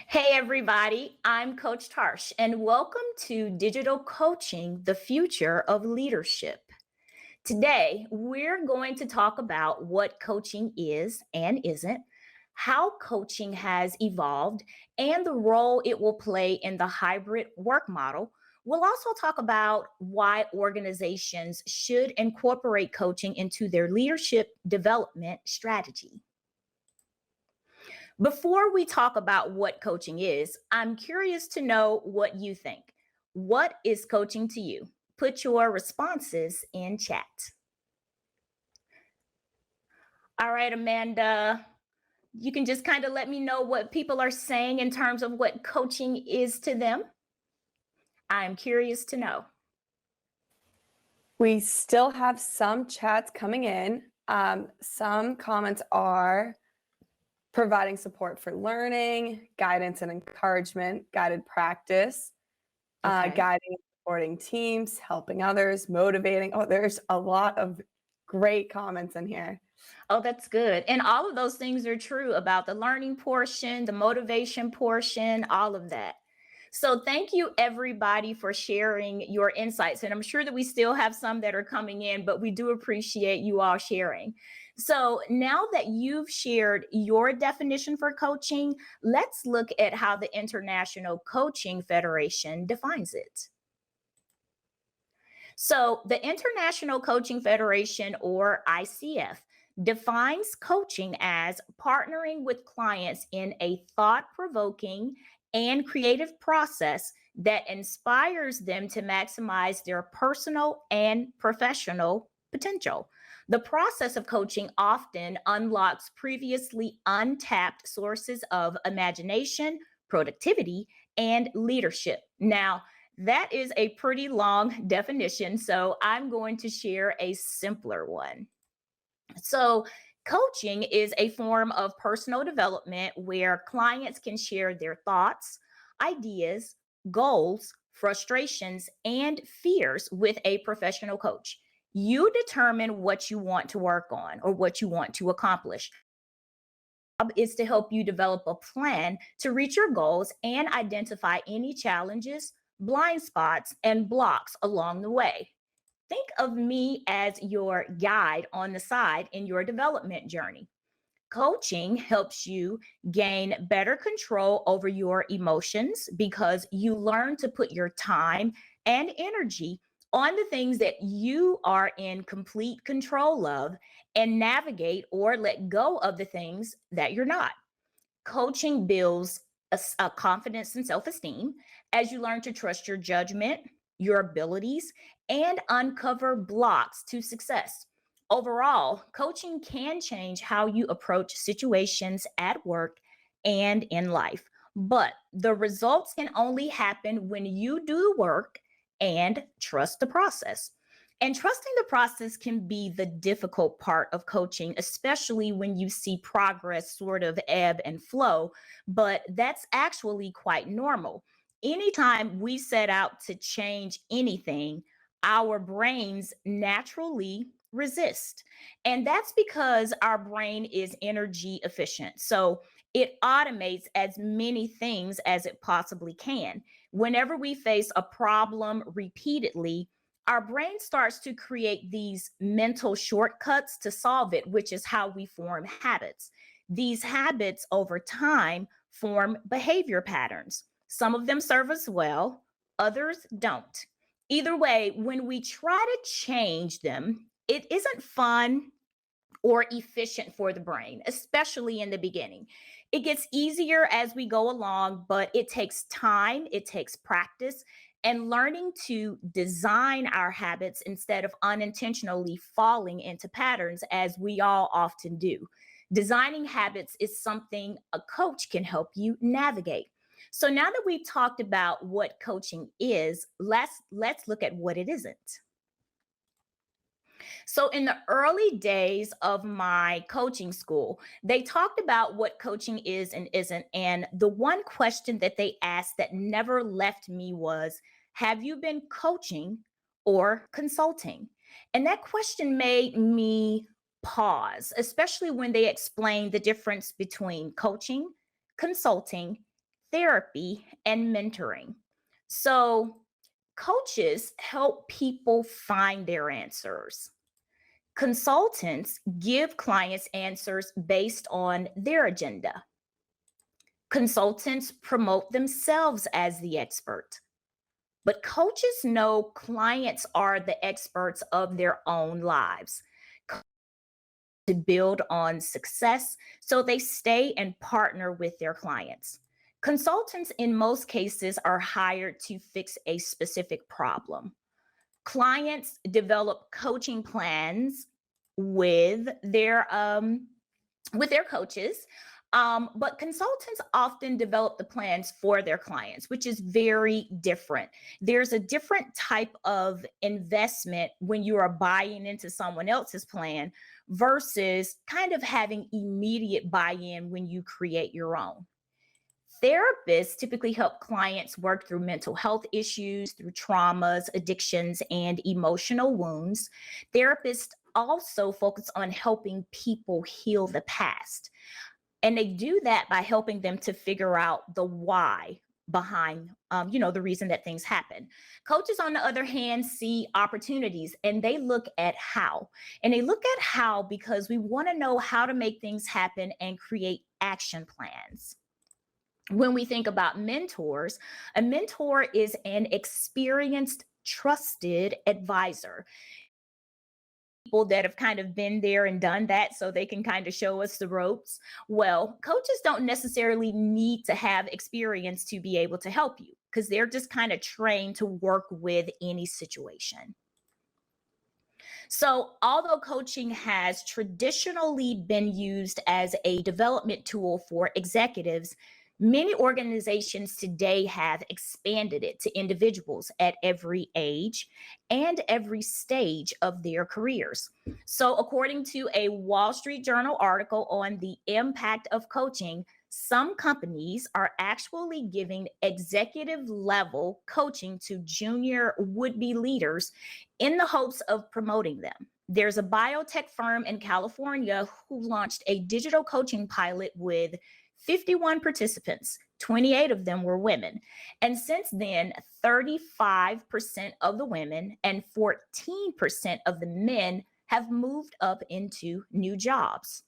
Hey everybody, I'm Coach Tarsh and welcome to Digital Coaching, the Future of Leadership. Today, we're going to talk about what coaching is and isn't, how coaching has evolved, and the role it will play in the hybrid work model. We'll also talk about why organizations should incorporate coaching into their leadership development strategy. Before we talk about what coaching is, I'm curious to know what you think. What is coaching to you? Put your responses in chat. All right, Amanda, you can just kind of let me know what people are saying in terms of what coaching is to them. I'm curious to know. We still have some chats coming in. Some comments are providing support for learning, guidance and encouragement, guided practice, Okay. guiding and supporting teams, helping others, motivating. Oh, there's a lot of great comments in here. Oh, that's good. And all of those things are true about the learning portion, the motivation portion, all of that. So thank you everybody for sharing your insights. And I'm sure that we still have some that are coming in, but we do appreciate you all sharing. So now that you've shared your definition for coaching, let's look at how the International Coaching Federation defines it. So, the International Coaching Federation, or ICF, defines coaching as partnering with clients in a thought provoking and creative process that inspires them to maximize their personal and professional potential. The process of coaching often unlocks previously untapped sources of imagination, productivity, and leadership. Now, that is a pretty long definition, so I'm going to share a simpler one. So, coaching is a form of personal development where clients can share their thoughts, ideas, goals, frustrations, and fears with a professional coach. You determine what you want to work on or what you want to accomplish. Is to help you develop a plan to reach your goals and identify any challenges, blind spots, and blocks along the way. Think of me as your guide on the side in your development journey. Coaching helps you gain better control over your emotions because you learn to put your time and energy on the things that you are in complete control of and navigate or let go of the things that you're not. Coaching builds a confidence and self esteem as you learn to trust your judgment, your abilities, and uncover blocks to success. Overall, coaching can change how you approach situations at work and in life, but the results can only happen when you do the work and trust the process. And trusting the process can be the difficult part of coaching, especially when you see progress sort of ebb and flow, but that's actually quite normal. Anytime we set out to change anything, our brains naturally resist. And that's because our brain is energy efficient. So it automates as many things as it possibly can. Whenever we face a problem repeatedly, our brain starts to create these mental shortcuts to solve it, which is how we form habits. These habits over time form behavior patterns. Some of them serve us well, others don't. Either way, when we try to change them, it isn't fun or efficient for the brain, especially in the beginning. It gets easier as we go along, but it takes time, it takes practice, and learning to design our habits instead of unintentionally falling into patterns, as we all often do. Designing habits is something a coach can help you navigate. So now that we've talked about what coaching is, let's look at what it isn't. So, in the early days of my coaching school, they talked about what coaching is and isn't. And the one question that they asked that never left me was, have you been coaching or consulting? And that question made me pause, especially when they explained the difference between coaching, consulting, therapy, and mentoring. So, coaches help people find their answers. Consultants give clients answers based on their agenda. Consultants promote themselves as the expert. But coaches know clients are the experts of their own lives to build on success, so they stay and partner with their clients. Consultants, in most cases, are hired to fix a specific problem. Clients develop coaching plans with their coaches, but consultants often develop the plans for their clients, which is very different. There's a different type of investment when you are buying into someone else's plan versus kind of having immediate buy-in when you create your own. Therapists typically help clients work through mental health issues, through traumas, addictions, and emotional wounds. Therapists also focus on helping people heal the past. And they do that by helping them to figure out the why behind, the reason that things happen. Coaches, on the other hand, see opportunities and they look at how. And they look at how because we want to know how to make things happen and create action plans. When we think about mentors, a mentor is an experienced, trusted advisor. People that have kind of been there and done that so they can kind of show us the ropes. Well, coaches don't necessarily need to have experience to be able to help you because they're just kind of trained to work with any situation. So, although coaching has traditionally been used as a development tool for executives, many organizations today have expanded it to individuals at every age and every stage of their careers. So, according to a Wall Street Journal article on the impact of coaching, some companies are actually giving executive level coaching to junior would-be leaders in the hopes of promoting them. There's a biotech firm in California who launched a digital coaching pilot with 51 participants. 28 of them were women. And since then, 35% of the women and 14% of the men have moved up into new jobs.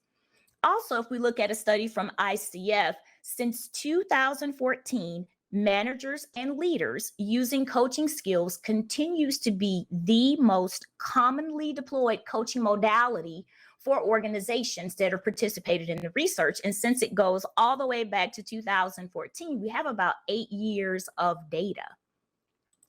Also, if we look at a study from ICF, since 2014, managers and leaders using coaching skills continues to be the most commonly deployed coaching modality for organizations that have participated in the research. And since it goes all the way back to 2014, we have about 8 years of data.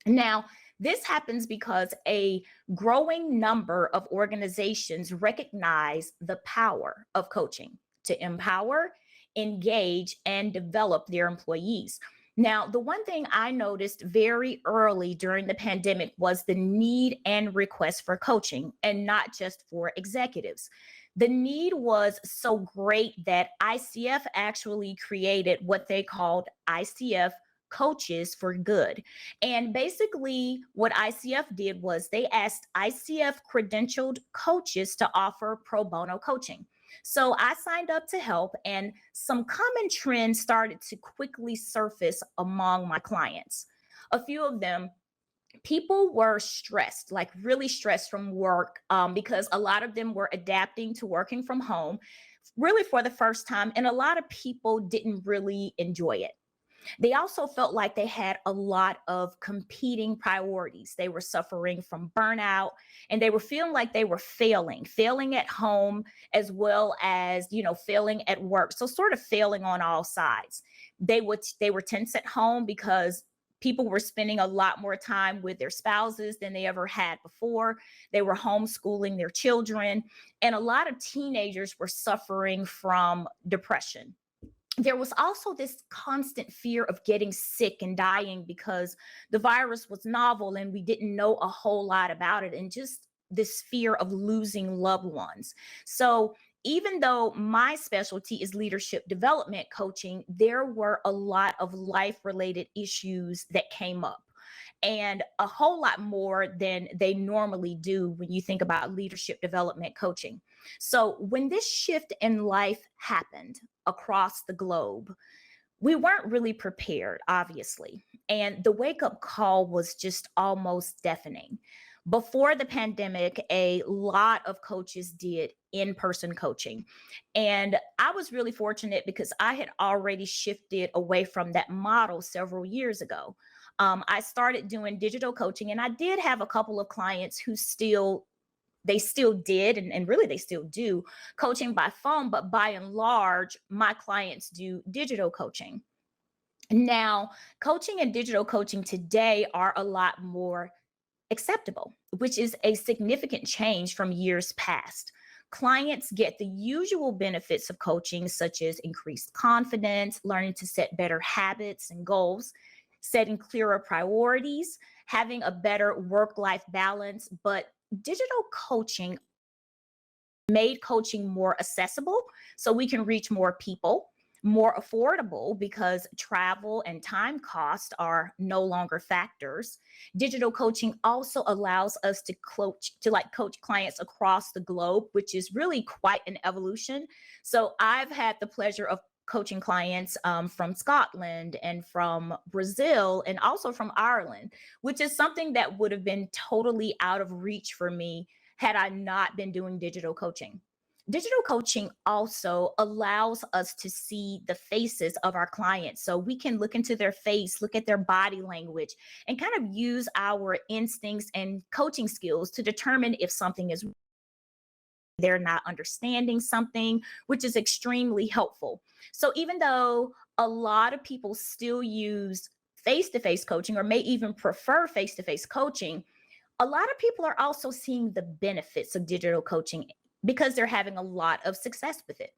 Now, this happens because a growing number of organizations recognize the power of coaching to empower, engage, and develop their employees. Now, the one thing I noticed very early during the pandemic was the need and request for coaching, and not just for executives. The need was so great that ICF actually created what they called ICF Coaches for Good. And basically, what ICF did was they asked ICF credentialed coaches to offer pro bono coaching. So I signed up to help, and some common trends started to quickly surface among my clients. A few of them, people were stressed, like really stressed from work, because a lot of them were adapting to working from home really for the first time, and a lot of people didn't really enjoy it. They also felt like they had a lot of competing priorities. They were suffering from burnout, and they were feeling like they were failing at home as well as, failing at work. So sort of failing on all sides. They were tense at home because people were spending a lot more time with their spouses than they ever had before. They were homeschooling their children, and a lot of teenagers were suffering from depression. There was also this constant fear of getting sick and dying because the virus was novel and we didn't know a whole lot about it, and just this fear of losing loved ones. So even though my specialty is leadership development coaching, there were a lot of life-related issues that came up, and a whole lot more than they normally do when you think about leadership development coaching. So when this shift in life happened across the globe, We weren't really prepared, obviously. And the wake up call was just almost deafening. Before the pandemic, a lot of coaches did in person coaching. And I was really fortunate because I had already shifted away from that model several years ago. I started doing digital coaching, and I did have a couple of clients who still did, and really they still do coaching by phone, but by and large, my clients do digital coaching. Now, coaching and digital coaching today are a lot more acceptable, which is a significant change from years past. Clients get the usual benefits of coaching, such as increased confidence, learning to set better habits and goals, setting clearer priorities, having a better work life balance. But digital coaching made coaching more accessible so we can reach more people, more affordable because travel and time costs are no longer factors. Digital coaching also allows us to coach clients across the globe, which is really quite an evolution. So I've had the pleasure of coaching clients from Scotland and from Brazil and also from Ireland, which is something that would have been totally out of reach for me had I not been doing digital coaching. Digital coaching also allows us to see the faces of our clients. So we can look into their face, look at their body language, and kind of use our instincts and coaching skills to determine if something is they're not understanding something, which is extremely helpful. So even though a lot of people still use face-to-face coaching or may even prefer face-to-face coaching, a lot of people are also seeing the benefits of digital coaching because they're having a lot of success with it.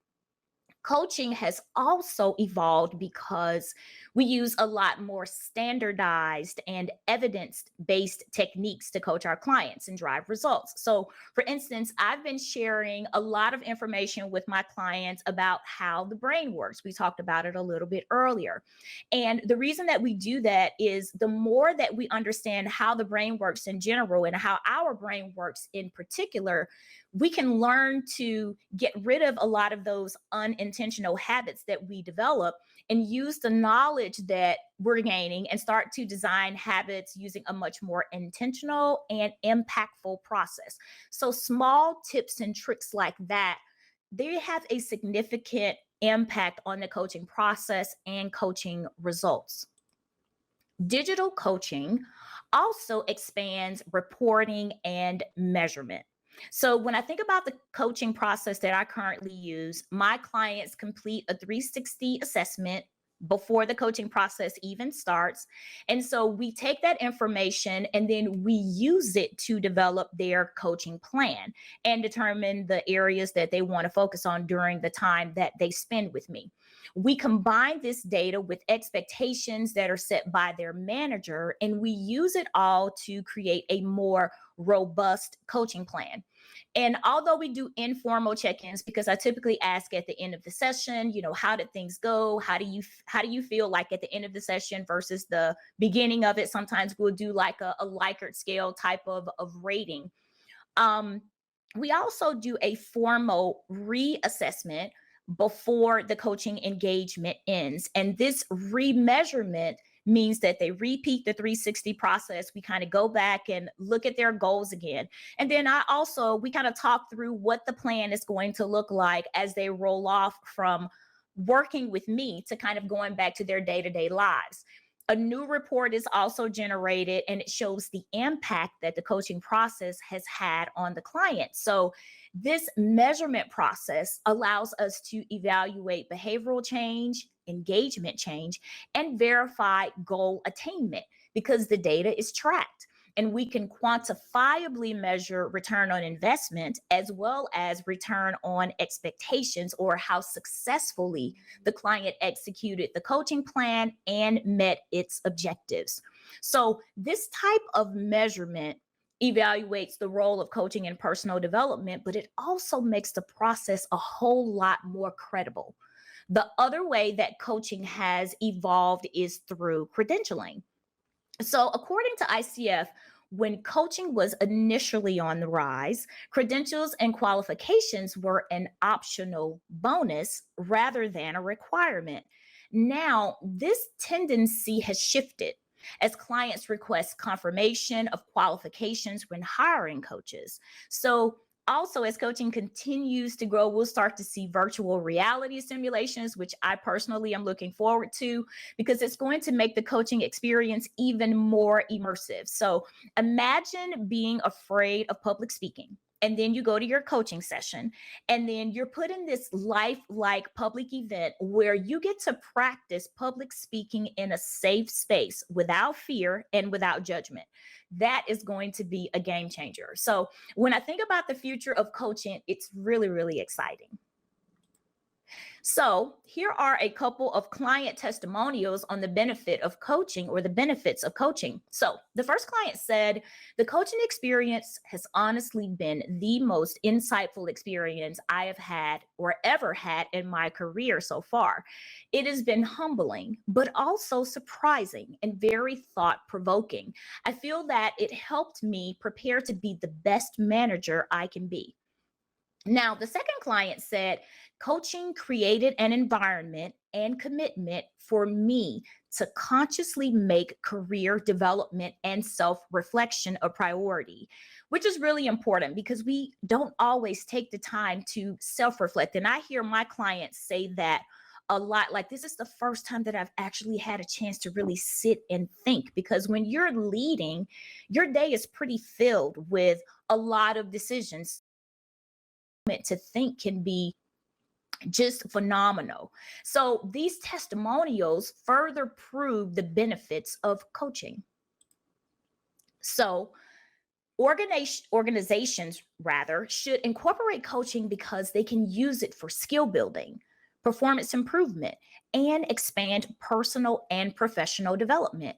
Coaching has also evolved because we use a lot more standardized and evidence based techniques to coach our clients and drive results. So, for instance, I've been sharing a lot of information with my clients about how the brain works. We talked about it a little bit earlier. And the reason that we do that is the more that we understand how the brain works in general and how our brain works in particular, we can learn to get rid of a lot of those unintentional habits that we develop and use the knowledge that we're gaining and start to design habits using a much more intentional and impactful process. So small tips and tricks like that, they have a significant impact on the coaching process and coaching results. Digital coaching also expands reporting and measurement. So, when I think about the coaching process that I currently use, my clients complete a 360 assessment before the coaching process even starts. And so we take that information and then we use it to develop their coaching plan and determine the areas that they want to focus on during the time that they spend with me. We combine this data with expectations that are set by their manager, and we use it all to create a more robust coaching plan. And although we do informal check-ins, because I typically ask at the end of the session, how did things go? How do you feel like at the end of the session versus the beginning of it? Sometimes we'll do like a Likert scale type of rating. Um, we also do a formal reassessment before the coaching engagement ends. And this remeasurement means that they repeat the 360 process. We kind of go back and look at their goals again. And then we kind of talk through what the plan is going to look like as they roll off from working with me to kind of going back to their day-to-day lives. A new report is also generated and it shows the impact that the coaching process has had on the client. So this measurement process allows us to evaluate behavioral change, engagement change, and verify goal attainment because the data is tracked. And we can quantifiably measure return on investment as well as return on expectations, or how successfully the client executed the coaching plan and met its objectives. So this type of measurement evaluates the role of coaching in personal development, but it also makes the process a whole lot more credible. The other way that coaching has evolved is through credentialing. So, according to ICF, when coaching was initially on the rise, credentials and qualifications were an optional bonus rather than a requirement. Now, this tendency has shifted as clients request confirmation of qualifications when hiring coaches. So, also, as coaching continues to grow, we'll start to see virtual reality simulations, which I personally am looking forward to because it's going to make the coaching experience even more immersive. So, imagine being afraid of public speaking. And then you go to your coaching session, and then you're put in this life-like public event where you get to practice public speaking in a safe space without fear and without judgment. That is going to be a game changer. So, when I think about the future of coaching, it's really, really exciting. So, here are a couple of client testimonials on the benefit of coaching or the benefits of coaching. So, the first client said, the coaching experience has honestly been the most insightful experience I have had or ever had in my career so far. It has been humbling, but also surprising and very thought provoking. I feel that it helped me prepare to be the best manager I can be. Now, the second client said, coaching created an environment and commitment for me to consciously make career development and self reflection a priority, which is really important because we don't always take the time to self reflect. And I hear my clients say that a lot, like, this is the first time that I've actually had a chance to really sit and think, because when you're leading, your day is pretty filled with a lot of decisions. To think can be just phenomenal. So these testimonials further prove the benefits of coaching. So organizations rather should incorporate coaching because they can use it for skill building, performance improvement, and expand personal and professional development.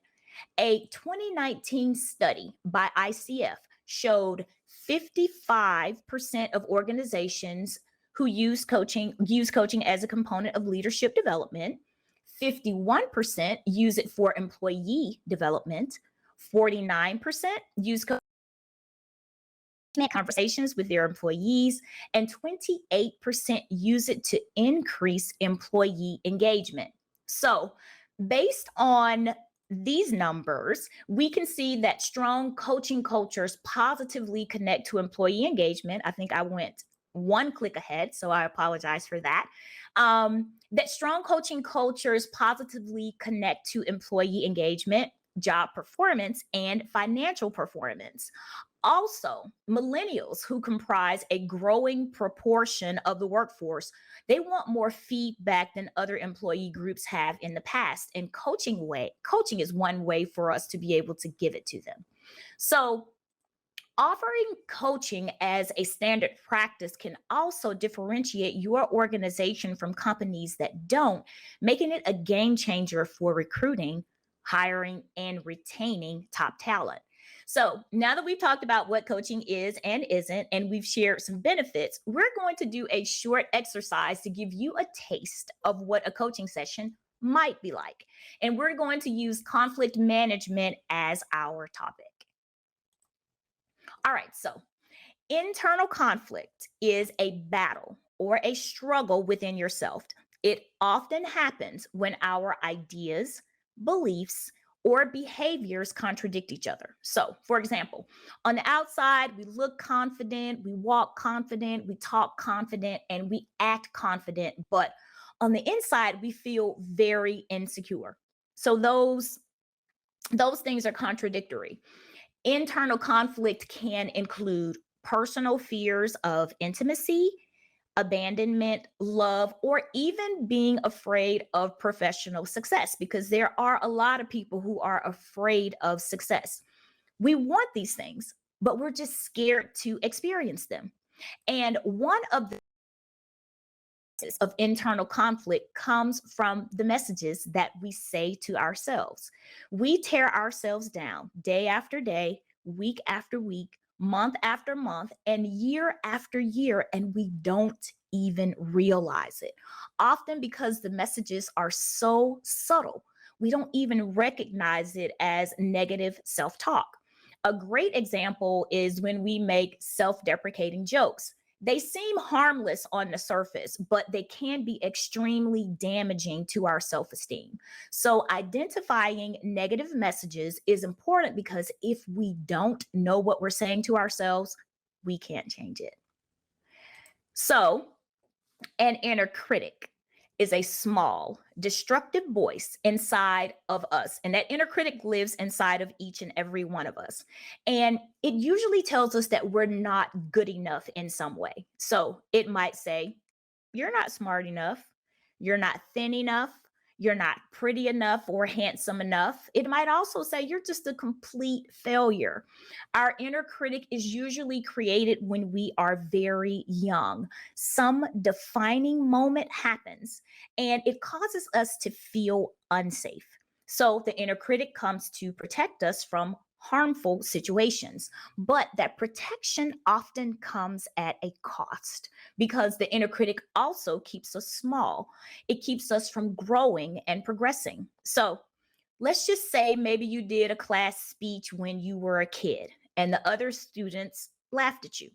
A 2019 study by ICF showed 55% of organizations who use coaching as a component of leadership development. 51% use it for employee development. 49% use conversations with their employees, and 28% use it to increase employee engagement. So, based on these numbers, we can see that strong coaching cultures positively connect to employee engagement. I think I went one click ahead, so I apologize for that. That strong coaching cultures positively connect to employee engagement, job performance, and financial performance. Also, millennials, who comprise a growing proportion of the workforce, they want more feedback than other employee groups have in the past. And coaching is one way for us to be able to give it to them. So, offering coaching as a standard practice can also differentiate your organization from companies that don't, making it a game changer for recruiting, hiring, and retaining top talent. So, now that we've talked about what coaching is and isn't, and we've shared some benefits, we're going to do a short exercise to give you a taste of what a coaching session might be like. And we're going to use conflict management as our topic. All right, so internal conflict is a battle or a struggle within yourself. It often happens when our ideas, beliefs, or behaviors contradict each other. So, for example, on the outside, we look confident, we walk confident, we talk confident, and we act confident. But on the inside, we feel very insecure. So those things are contradictory. Internal conflict can include personal fears of intimacy, abandonment, love, or even being afraid of professional success, because there are a lot of people who are afraid of success. We want these things, but we're just scared to experience them. And one of the of internal conflict comes from the messages that we say to ourselves. We tear ourselves down day after day, week after week, month after month, and year after year, and we don't even realize it. Often because the messages are so subtle, we don't even recognize it as negative self talk. A great example is when we make self deprecating jokes. They seem harmless on the surface, but they can be extremely damaging to our self esteem. So, identifying negative messages is important because if we don't know what we're saying to ourselves, we can't change it. So, an inner critic is a small, destructive voice inside of us. And that inner critic lives inside of each and every one of us. And it usually tells us that we're not good enough in some way. So it might say, you're not smart enough. You're not thin enough. You're not pretty enough or handsome enough. It might also say you're just a complete failure. Our inner critic is usually created when we are very young. Some defining moment happens and it causes us to feel unsafe. So the inner critic comes to protect us from harmful situations, but that protection often comes at a cost because the inner critic also keeps us small. It keeps us from growing and progressing. So let's just say maybe you did a class speech when you were a kid and the other students laughed at you.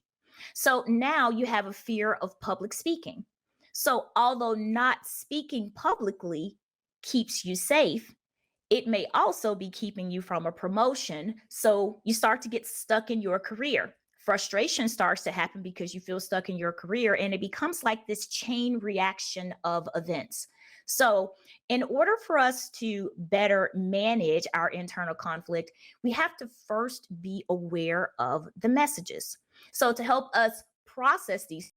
So now you have a fear of public speaking. So although not speaking publicly keeps you safe, it may also be keeping you from a promotion. So you start to get stuck in your career. Frustration starts to happen because you feel stuck in your career, and it becomes like this chain reaction of events. So, in order for us to better manage our internal conflict, we have to first be aware of the messages. So, to help us process these,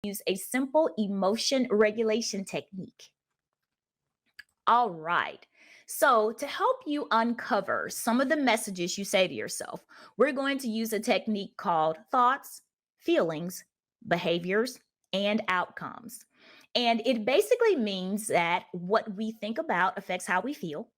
use a simple emotion regulation technique. All right. So, to help you uncover some of the messages you say to yourself, we're going to use a technique called thoughts, feelings, behaviors, and outcomes. And it basically means that what we think about affects how we feel,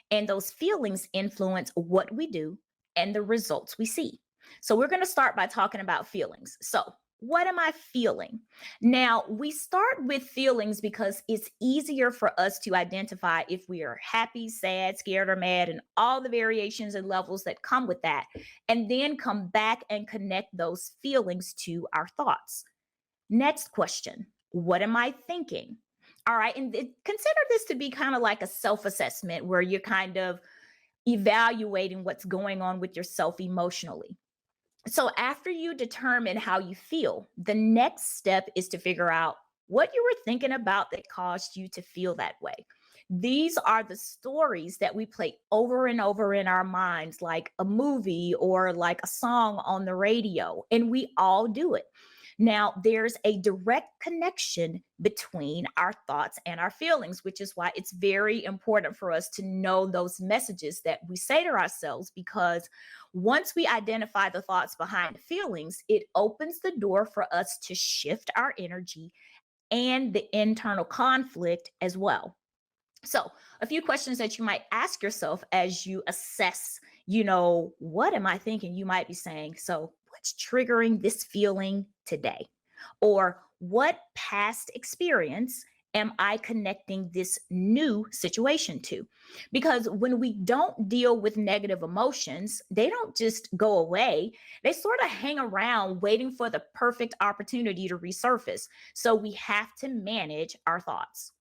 and those feelings influence what we do and the results we see. So, we're going to start by talking about feelings. So, what am I feeling? Now, we start with feelings because it's easier for us to identify if we are happy, sad, scared, or mad, and all the variations and levels that come with that, and then come back and connect those feelings to our thoughts. Next question, what am I thinking? All right, and consider this to be kind of like a self assessment where you're kind of evaluating what's going on with yourself emotionally. So after you determine how you feel, the next step is to figure out what you were thinking about that caused you to feel that way. These are the stories that we play over and over in our minds, like a movie or like a song on the radio, and we all do it. Now, there's a direct connection between our thoughts and our feelings, which is why it's very important for us to know those messages that we say to ourselves, because once we identify the thoughts behind the feelings, it opens the door for us to shift our energy and the internal conflict as well. So, a few questions that you might ask yourself as you assess, what am I thinking? You might be saying, so what's triggering this feeling today? Or what past experience am I connecting this new situation to? Because when we don't deal with negative emotions, they don't just go away. They sort of hang around waiting for the perfect opportunity to resurface. So we have to manage our thoughts.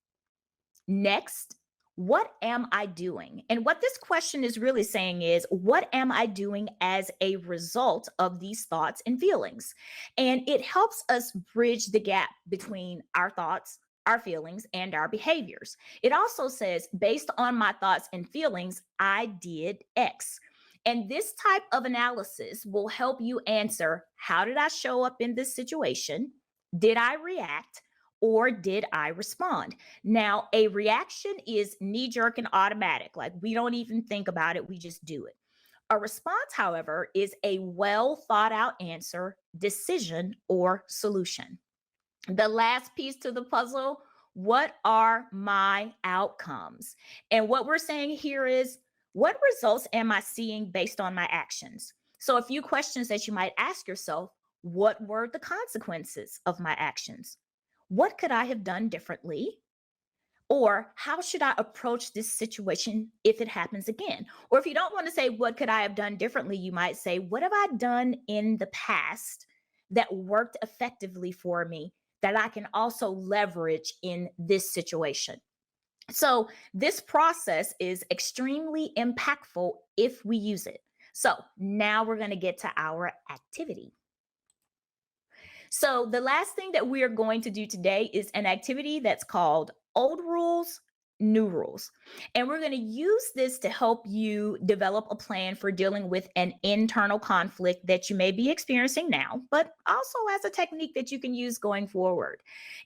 Next, what am I doing? And what this question is really saying is, what am I doing as a result of these thoughts and feelings? And it helps us bridge the gap between our thoughts, our feelings, and our behaviors. It also says, based on my thoughts and feelings, I did X. And this type of analysis will help you answer, how did I show up in this situation? Did I react? Or did I respond? Now, a reaction is knee jerk and automatic. Like we don't even think about it, we just do it. A response, however, is a well thought out answer, decision, or solution. The last piece to the puzzle, what are my outcomes? And what we're saying here is, what results am I seeing based on my actions? So, a few questions that you might ask yourself: what were the consequences of my actions? What could I have done differently? Or how should I approach this situation if it happens again? Or if you don't want to say, what could I have done differently? You might say, what have I done in the past that worked effectively for me that I can also leverage in this situation. So, this process is extremely impactful if we use it. So, now we're going to get to our activity. So, the last thing that we are going to do today is an activity that's called Old Rules, New Rules. And we're going to use this to help you develop a plan for dealing with an internal conflict that you may be experiencing now, but also as a technique that you can use going forward.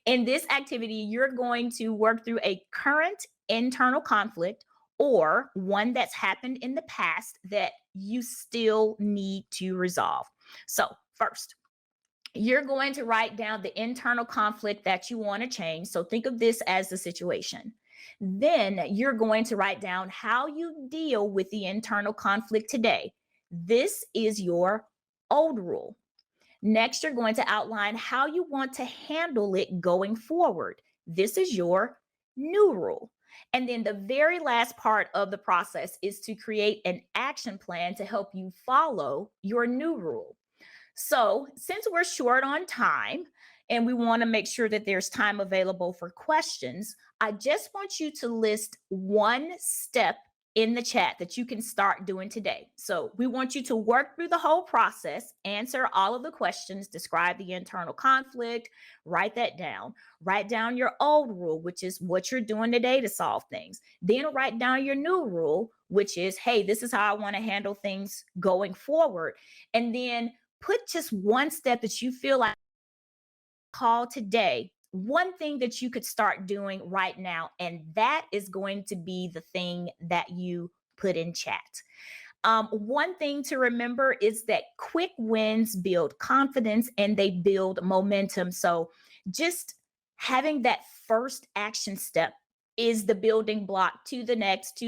In this activity, you're going to work through a current internal conflict or one that's happened in the past that you still need to resolve. So, first, you're going to write down the internal conflict that you want to change. So think of this as the situation. Then you're going to write down how you deal with the internal conflict today. This is your old rule. Next, you're going to outline how you want to handle it going forward. This is your new rule. And then the very last part of the process is to create an action plan to help you follow your new rule. So, since we're short on time and we want to make sure that there's time available for questions, I just want you to list one step in the chat that you can start doing today. So, we want you to work through the whole process, answer all of the questions, describe the internal conflict, write that down. Write down your old rule, which is what you're doing today to solve things. Then write down your new rule, which is, hey, this is how I want to handle things going forward. And then put just one step that you feel like call today, one thing that you could start doing right now. And that is going to be the thing that you put in chat. One thing to remember is that quick wins build confidence and they build momentum. So just having that first action step is the building block to the next,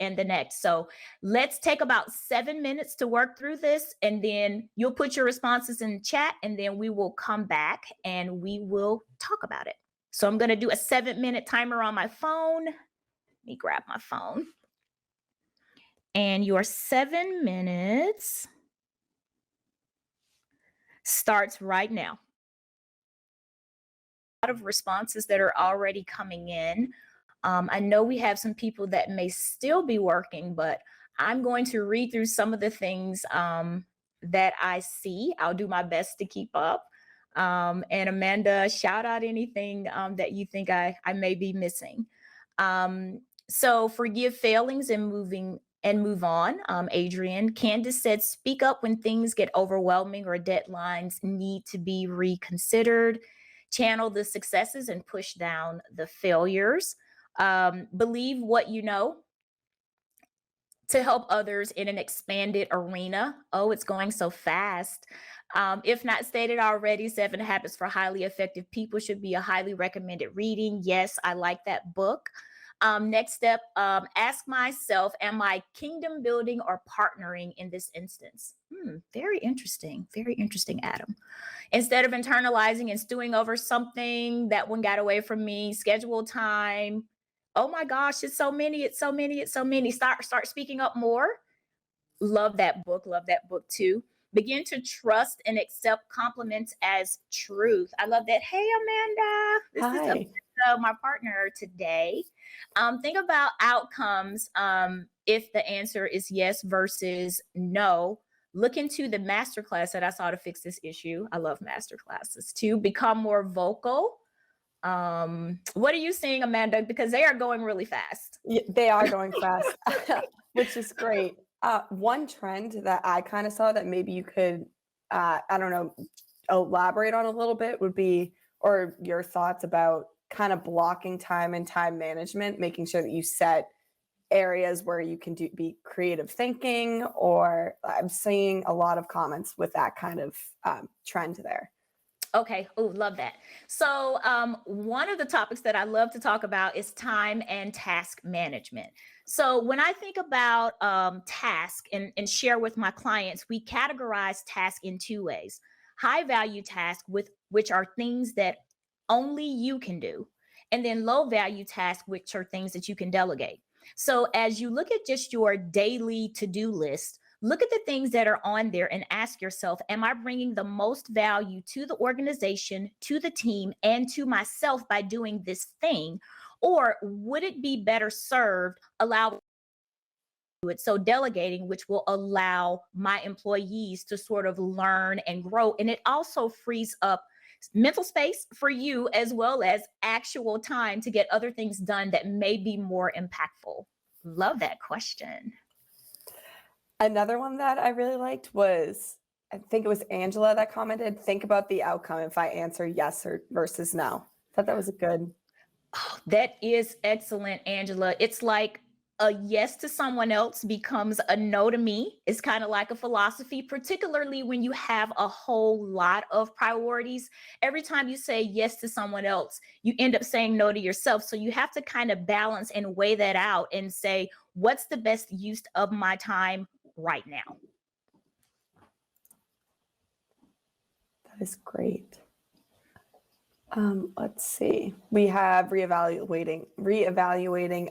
and the next. So let's take about 7 minutes to work through this, and then you'll put your responses in the chat, and then we will come back and we will talk about it. So I'm going to do a 7-minute timer on my phone. Let me grab my phone. And your 7 minutes starts right now. A lot of responses that are already coming in. I know we have some people that may still be working, but I'm going to read through some of the things that I see. I'll do my best to keep up. And Amanda, shout out anything that you think I may be missing. So forgive failings and move on. Adrian, Candace said, speak up when things get overwhelming or deadlines need to be reconsidered. Channel the successes and push down the failures. Believe what you know to help others in an expanded arena. Oh, it's going so fast. If not stated already, 7 Habits for Highly Effective People should be a highly recommended reading. Yes, I like that book. Next step, ask myself, am I kingdom building or partnering in this instance? Very interesting, Adam. Instead of internalizing and stewing over something, that one got away from me, schedule time. Oh my gosh, it's so many. Start speaking up more. Love that book too. Begin to trust and accept compliments as truth. I love that. Hey, Amanda. This is Amanda, my partner today. Think about outcomes if the answer is yes versus no. Look into the masterclass that I saw to fix this issue. I love masterclasses too. Become more vocal. What are you seeing, Amanda? Because they are going really fast. Yeah, they are going fast, which is great. One trend that I kind of saw that maybe you could, elaborate on a little bit would be, or your thoughts about kind of blocking time and time management, making sure that you set areas where you can be creative thinking, or I'm seeing a lot of comments with that kind of trend there. Okay. Oh, love that. So one of the topics that I love to talk about is time and task management. So when I think about task and share with my clients, we categorize task in 2 ways. High value tasks, which are things that only you can do, and then low value tasks, which are things that you can delegate. So as you look at just your daily to-do list, look at the things that are on there and ask yourself, am I bringing the most value to the organization, to the team, and to myself by doing this thing? Or would it be better served allow it? So delegating, which will allow my employees to sort of learn and grow. And it also frees up mental space for you, as well as actual time to get other things done that may be more impactful. Love that question. Another one that I really liked was, I think it was Angela that commented, think about the outcome if I answer yes or versus no. I thought that was a good. Oh, that is excellent, Angela. It's like a yes to someone else becomes a no to me. It's kind of like a philosophy, particularly when you have a whole lot of priorities. Every time you say yes to someone else, you end up saying no to yourself. So you have to kind of balance and weigh that out and say, what's the best use of my time right now? That is great. Let's see. We have reevaluating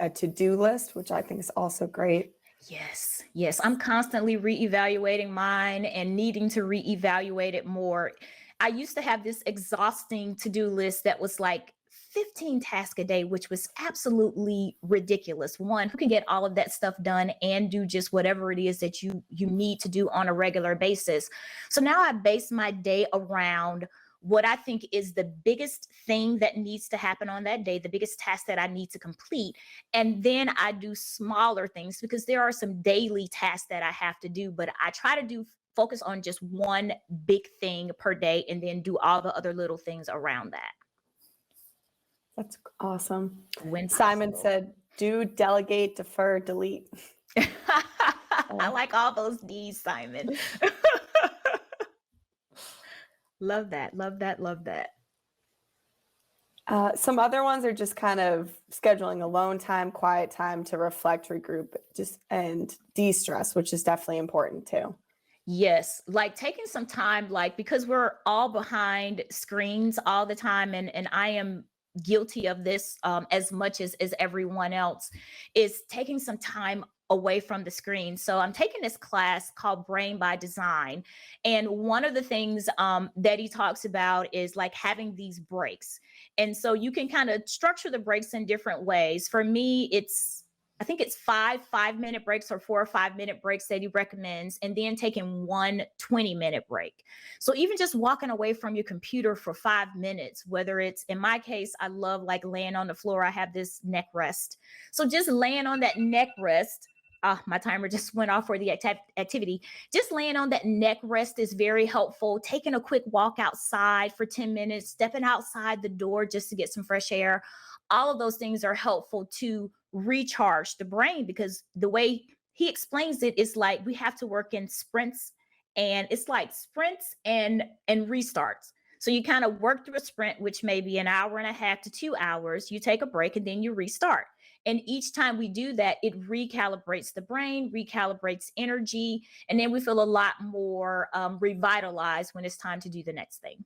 a to-do list, which I think is also great. Yes, yes. I'm constantly reevaluating mine and needing to reevaluate it more. I used to have this exhausting to-do list that was like 15 tasks a day, which was absolutely ridiculous. One, who can get all of that stuff done and do just whatever it is that you need to do on a regular basis? So now I base my day around what I think is the biggest thing that needs to happen on that day, the biggest task that I need to complete. And then I do smaller things because there are some daily tasks that I have to do, but I try to focus on just one big thing per day and then do all the other little things around that. That's awesome. When Simon possible. said, do, delegate, defer, delete. I like all those D's, Simon. Love that, love that, love that. Some other ones are just kind of scheduling alone time, quiet time to reflect, regroup, and de-stress, which is definitely important too. Yes, like taking some time, like because we're all behind screens all the time, and I am guilty of this as much as everyone else, is taking some time away from the screen. So I'm taking this class called Brain by Design, and one of the things that he talks about is like having these breaks. And so you can kind of structure the breaks in different ways. For me, I think it's 5-minute breaks or 4 or 5-minute breaks that he recommends, and then taking 1 20-minute break. So even just walking away from your computer for 5 minutes, whether it's, in my case, I love like laying on the floor. I have this neck rest. So just laying on that neck rest. My timer just went off for the activity. Just laying on that neck rest is very helpful. Taking a quick walk outside for 10 minutes, stepping outside the door just to get some fresh air. All of those things are helpful to recharge the brain, because the way he explains it is like we have to work in sprints, and it's like sprints and restarts. So you kind of work through a sprint, which may be an hour and a half to 2 hours. You take a break and then you restart. And each time we do that, it recalibrates the brain, recalibrates energy, and then we feel a lot more revitalized when it's time to do the next thing.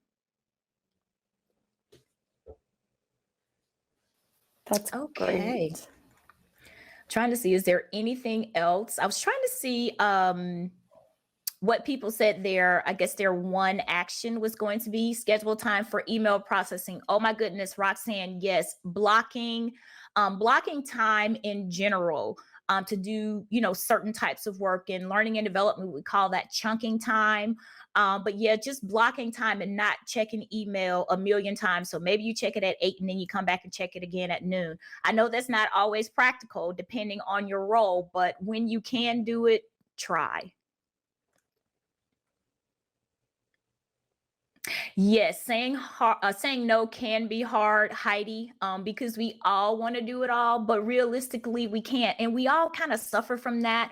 That's okay. Great. Trying to see, is there anything else? I was trying to see what people said there. I guess their one action was going to be schedule time for email processing. Oh my goodness, Roxanne, yes. Blocking time in general to do, certain types of work. In learning and development, we call that chunking time. But yeah, just blocking time and not checking email a million times. So maybe you check it at 8 and then you come back and check it again at noon. I know that's not always practical depending on your role, but when you can do it, try. Yes, saying no can be hard, Heidi, because we all want to do it all, but realistically we can't. And we all kind of suffer from that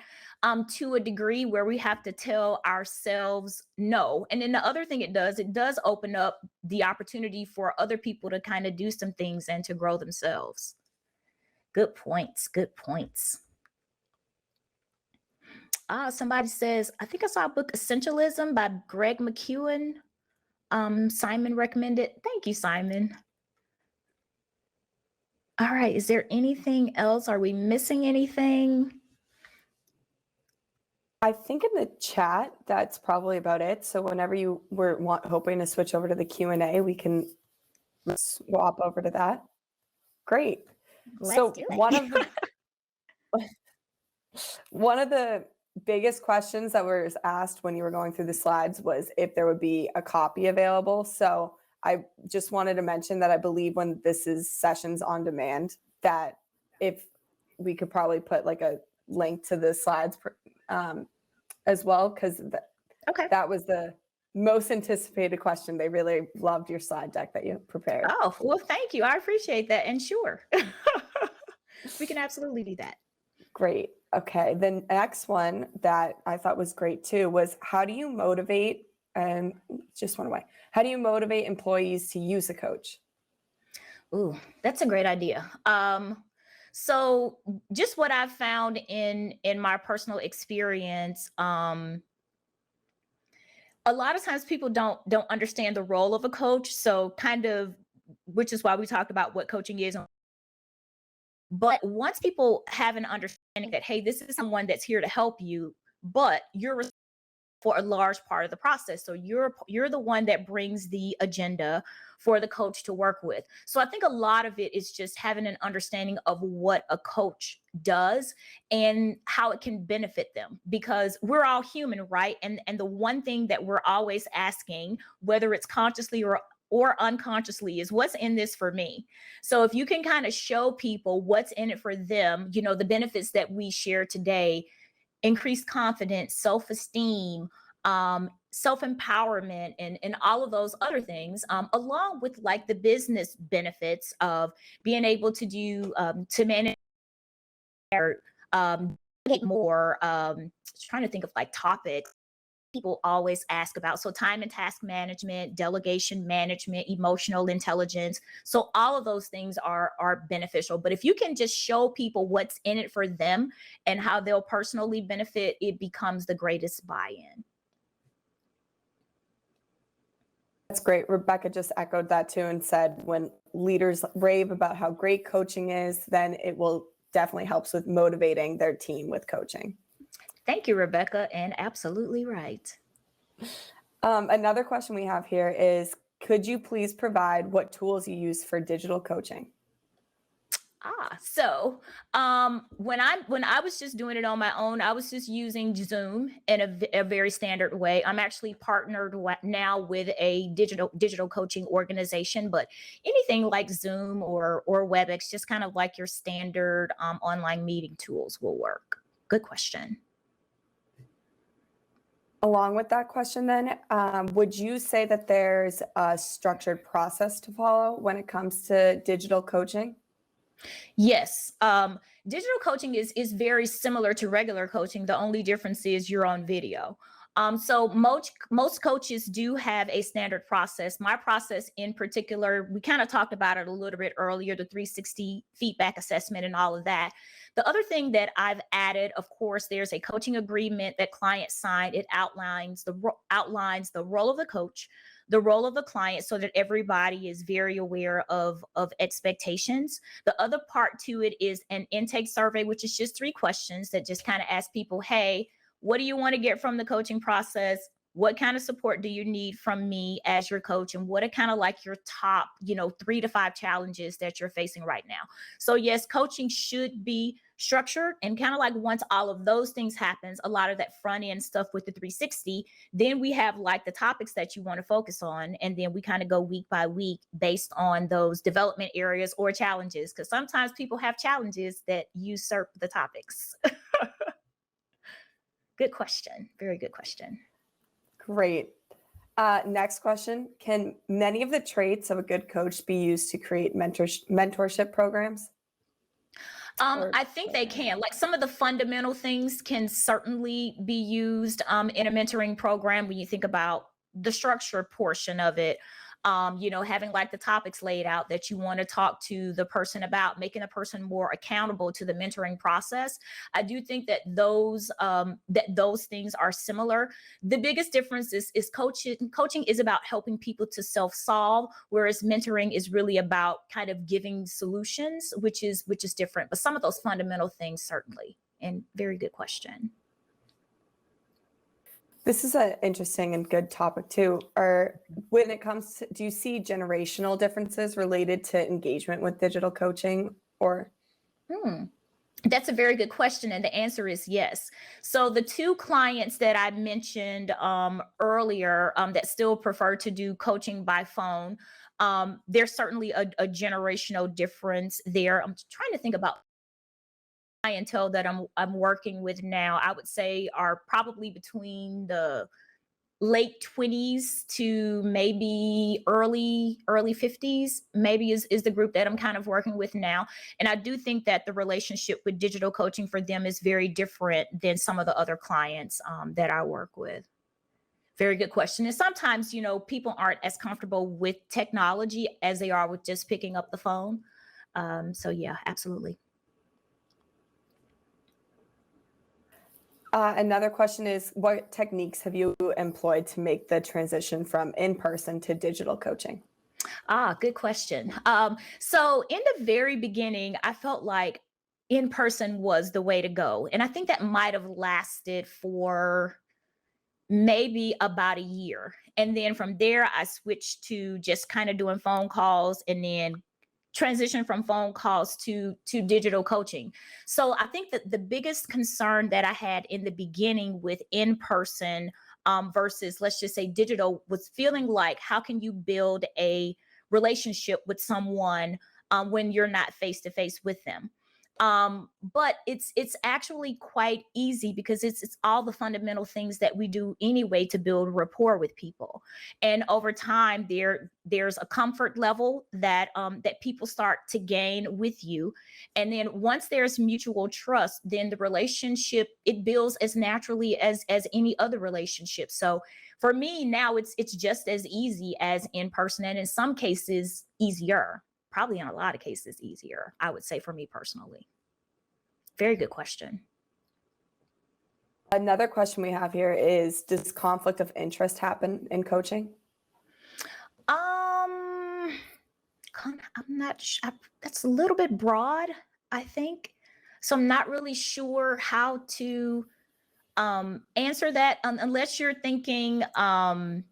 to a degree where we have to tell ourselves no. And then the other thing it does open up the opportunity for other people to kind of do some things and to grow themselves. Good points, good points. Somebody says, I think I saw a book, Essentialism by Greg McKeown. Simon recommended. Thank you, Simon. All right. Is there anything else? Are we missing anything? I think in the chat, that's probably about it. So whenever you were hoping to switch over to the Q&A, we can swap over to that. Great. Let's So do it. one of the biggest questions that was asked when you were going through the slides was if there would be a copy available. So I just wanted to mention that I believe when this is sessions on demand, that if we could probably put like a link to the slides as well, because Okay. that was the most anticipated question. They really loved your slide deck that you prepared. Oh, well, thank you. I appreciate that. And sure, we can absolutely do that. Great. Okay. The next one that I thought was great too was how do you motivate, and just went away, how do you motivate employees to use a coach? Ooh, that's a great idea. So just what I've found in my personal experience, a lot of times people don't understand the role of a coach. So kind of, which is why we talked about what coaching is. But once people have an understanding that, hey, this is someone that's here to help you, but you're responsible for a large part of the process. So you're the one that brings the agenda for the coach to work with. So I think a lot of it is just having an understanding of what a coach does and how it can benefit them, because we're all human, right? And the one thing that we're always asking, whether it's consciously or unconsciously, is what's in this for me. So if you can kind of show people what's in it for them, you know, the benefits that we share today, increased confidence, self-esteem, self-empowerment, and all of those other things, along with like the business benefits of being able to do, to manage get more, trying to think of like topics people always ask about. So time and task management, delegation management, emotional intelligence. So all of those things are beneficial. But if you can just show people what's in it for them and how they'll personally benefit, it becomes the greatest buy-in. That's great. Rebecca just echoed that too and said when leaders rave about how great coaching is, then it will definitely helps with motivating their team with coaching. Thank you, Rebecca, and absolutely right. Another question we have here is, could you please provide what tools you use for digital coaching? So when I was just doing it on my own, I was just using Zoom in a very standard way. I'm actually partnered now with a digital coaching organization, but anything like Zoom or WebEx, just kind of like your standard online meeting tools will work. Good question. Along with that question then, would you say that there's a structured process to follow when it comes to digital coaching? Yes. Digital coaching is very similar to regular coaching. The only difference is you're on video. So most coaches do have a standard process. My process in particular, we kind of talked about it a little bit earlier, the 360 feedback assessment and all of that. The other thing that I've added, of course, there's a coaching agreement that clients sign. It outlines the role of the coach, the role of the client, so that everybody is very aware of expectations. The other part to it is an intake survey, which is just 3 questions that just kind of ask people, hey, what do you want to get from the coaching process? What kind of support do you need from me as your coach? And what are kind of like your top, 3 to 5 challenges that you're facing right now? So yes, coaching should be structured, and kind of like once all of those things happens, a lot of that front end stuff with the 360, then we have like the topics that you want to focus on. And then we kind of go week by week based on those development areas or challenges. Because sometimes people have challenges that usurp the topics. Good question. Very good question. Great. Next question. Can many of the traits of a good coach be used to create mentorship programs? I think they can. Like some of the fundamental things can certainly be used in a mentoring program when you think about the structure portion of it. Having like the topics laid out that you want to talk to the person about, making a person more accountable to the mentoring process. I do think that those things are similar. The biggest difference is coaching is about helping people to self-solve, whereas mentoring is really about kind of giving solutions, which is different. But some of those fundamental things certainly. And very good question. This is an interesting and good topic too. Or when it comes to, do you see generational differences related to engagement with digital coaching or? Hmm. That's a very good question, and the answer is yes. So the two clients that I mentioned earlier that still prefer to do coaching by phone, there's certainly a generational difference there. I'm trying to think about clientele that I'm working with now. I would say are probably between the late 20s to maybe early 50s, maybe is the group that I'm kind of working with now. And I do think that the relationship with digital coaching for them is very different than some of the other clients that I work with. Very good question. And sometimes, people aren't as comfortable with technology as they are with just picking up the phone. So yeah, absolutely. Another question is, what techniques have you employed to make the transition from in-person to digital coaching? Good question. So in the very beginning, I felt like in person was the way to go. And I think that might have lasted for maybe about a year. And then from there, I switched to just kind of doing phone calls and then transition from phone calls to digital coaching. So I think that the biggest concern that I had in the beginning with in person versus, let's just say, digital was feeling like, how can you build a relationship with someone when you're not face to face with them? But it's actually quite easy because it's all the fundamental things that we do anyway to build rapport with people. And over time, there's a comfort level that that people start to gain with you. And then once there's mutual trust, then the relationship, it builds as naturally as any other relationship. So for me now, it's just as easy as in person, and in some cases easier. Probably in a lot of cases easier, I would say, for me personally. Very good question. Another question we have here is, does conflict of interest happen in coaching? Um, I'm not sure. That's a little bit broad, I think. So I'm not really sure how to answer that unless you're thinking. I'm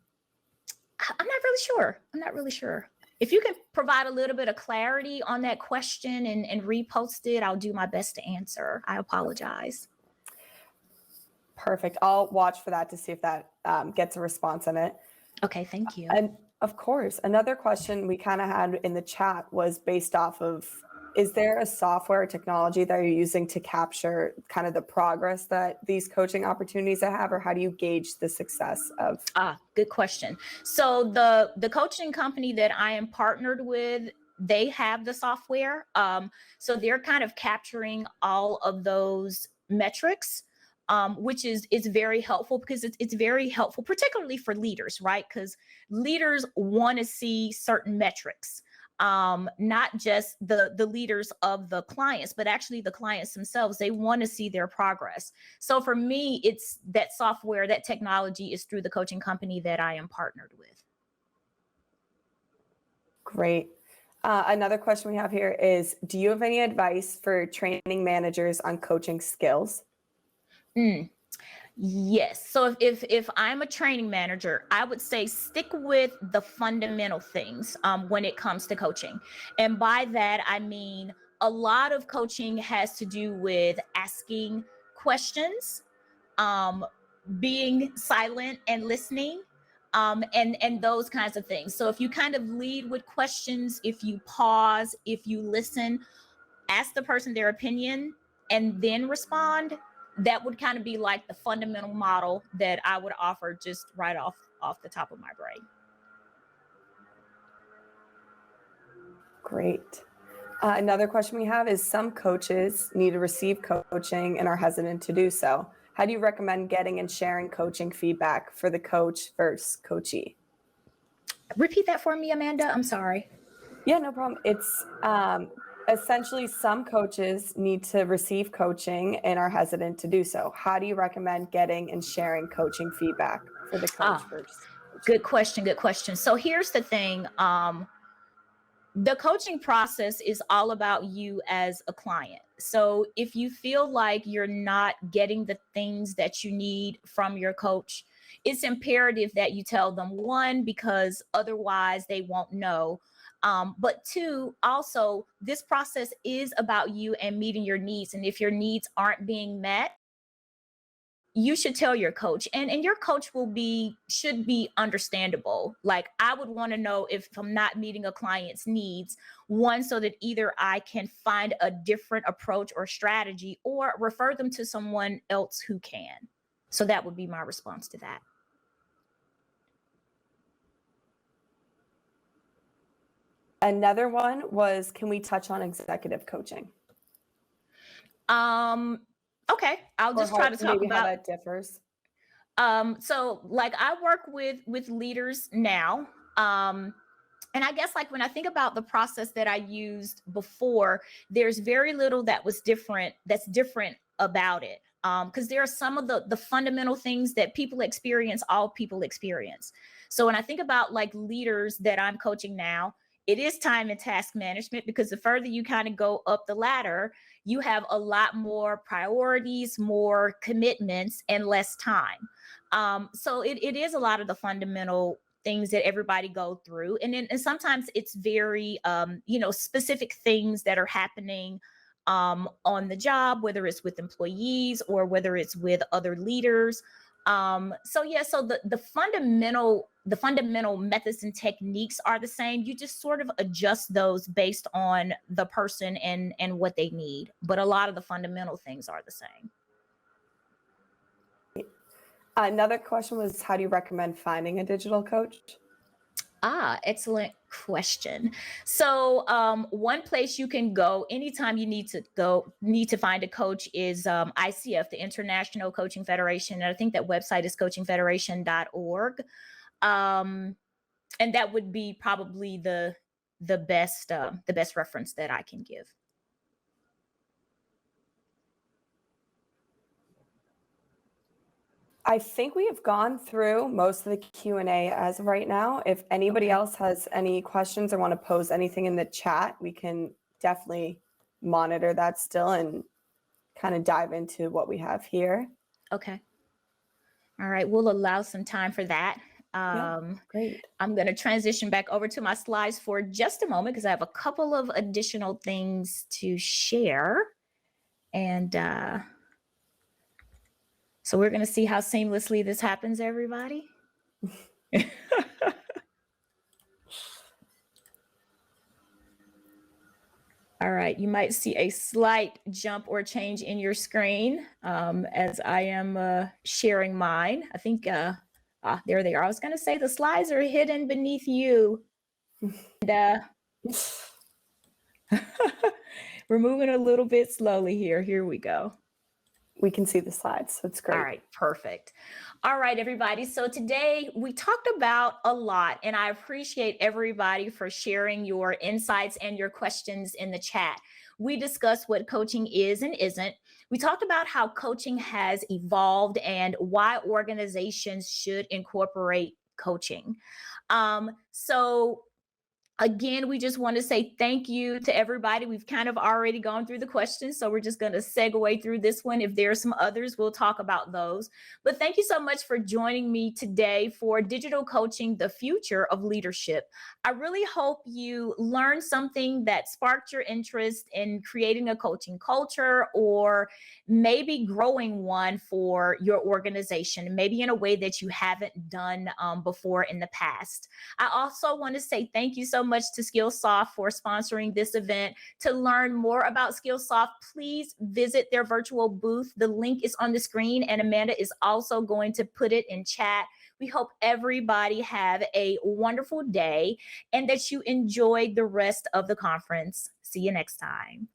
not really sure. I'm not really sure. If you can provide a little bit of clarity on that question and repost it, I'll do my best to answer. I apologize. Perfect. I'll watch for that to see if that gets a response in it. Okay, thank you. And of course, another question we kind of had in the chat was based off of, is there a software or technology that you're using to capture kind of the progress that these coaching opportunities have, or how do you gauge the success of? Good question. So the coaching company that I am partnered with, they have the software. So they're kind of capturing all of those metrics, which is very helpful because it's very helpful, particularly for leaders, right? Because leaders want to see certain metrics, not just the leaders of the clients, but actually the clients themselves. They want to see their progress. So for me, it's that software, that technology is through the coaching company that I am partnered with. Great. Another question we have here is, do you have any advice for training managers on coaching skills? Yes. So if I'm a training manager, I would say stick with the fundamental things when it comes to coaching. And by that, I mean a lot of coaching has to do with asking questions, um, being silent and listening, and those kinds of things. So if you kind of lead with questions, if you pause, if you listen, ask the person their opinion and then respond, that would kind of be like the fundamental model that I would offer just right off the top of my brain. Great. Another question we have is, some coaches need to receive coaching and are hesitant to do so. How do you recommend getting and sharing coaching feedback for the coach versus coachee? Repeat that for me, Amanda. I'm sorry. Yeah, no problem. It's essentially, some coaches need to receive coaching and are hesitant to do so. How do you recommend getting and sharing coaching feedback for the coach versus coachee? Good question. Good question. So here's the thing. The coaching process is all about you as a client. So if you feel like you're not getting the things that you need from your coach, it's imperative that you tell them, one, because otherwise they won't know. But two, also, this process is about you and meeting your needs. And if your needs aren't being met, you should tell your coach, and your coach should be understandable. Like, I would want to know if I'm not meeting a client's needs, one, so that either I can find a different approach or strategy, or refer them to someone else who can. So that would be my response to that. Another one was, can we touch on executive coaching? Okay, I'll just try to talk maybe about how that differs. So like, I work with leaders now. And I guess, like, when I think about the process that I used before, there's very little that's different about it. Because there are some of the fundamental things that people experience, all people experience. So when I think about, like, leaders that I'm coaching now, it is time and task management, because the further you kind of go up the ladder, you have a lot more priorities, more commitments, and less time. So it is a lot of the fundamental things that everybody go through. And sometimes it's very, specific things that are happening on the job, whether it's with employees or whether it's with other leaders. So the fundamental methods and techniques are the same. You just sort of adjust those based on the person and what they need. But a lot of the fundamental things are the same. Another question was, how do you recommend finding a digital coach? Excellent question. So one place you can go anytime you need to find a coach is ICF, the International Coaching Federation. And I think that website is coachingfederation.org. And that would be probably the best reference that I can give. I think we have gone through most of the Q&A as of right now. If anybody else has any questions or want to pose anything in the chat, we can definitely monitor that still and kind of dive into what we have here. Okay. All right. We'll allow some time for that. Great. I'm going to transition back over to my slides for just a moment, because I have a couple of additional things to share. And so we're going to see how seamlessly this happens, everybody. All right, you might see a slight jump or change in your screen as I am sharing mine. I think, there they are. I was going to say the slides are hidden beneath you. And, we're moving a little bit slowly here. Here we go. We can see the slides, so it's great. All right, perfect. All right, everybody. So today we talked about a lot, and I appreciate everybody for sharing your insights and your questions in the chat. We discussed what coaching is and isn't. We talked about how coaching has evolved and why organizations should incorporate coaching. So again, we just want to say thank you to everybody. We've kind of already gone through the questions, so we're just going to segue through this one. If there are some others, we'll talk about those. But thank you so much for joining me today for Digital Coaching, the Future of Leadership. I really hope you learned something that sparked your interest in creating a coaching culture, or maybe growing one for your organization, maybe in a way that you haven't done before in the past. I also want to say thank you so much to Skillsoft for sponsoring this event. To learn more about Skillsoft, please visit their virtual booth. The link is on the screen, and Amanda is also going to put it in chat. We hope everybody have a wonderful day and that you enjoy the rest of the conference. See you next time.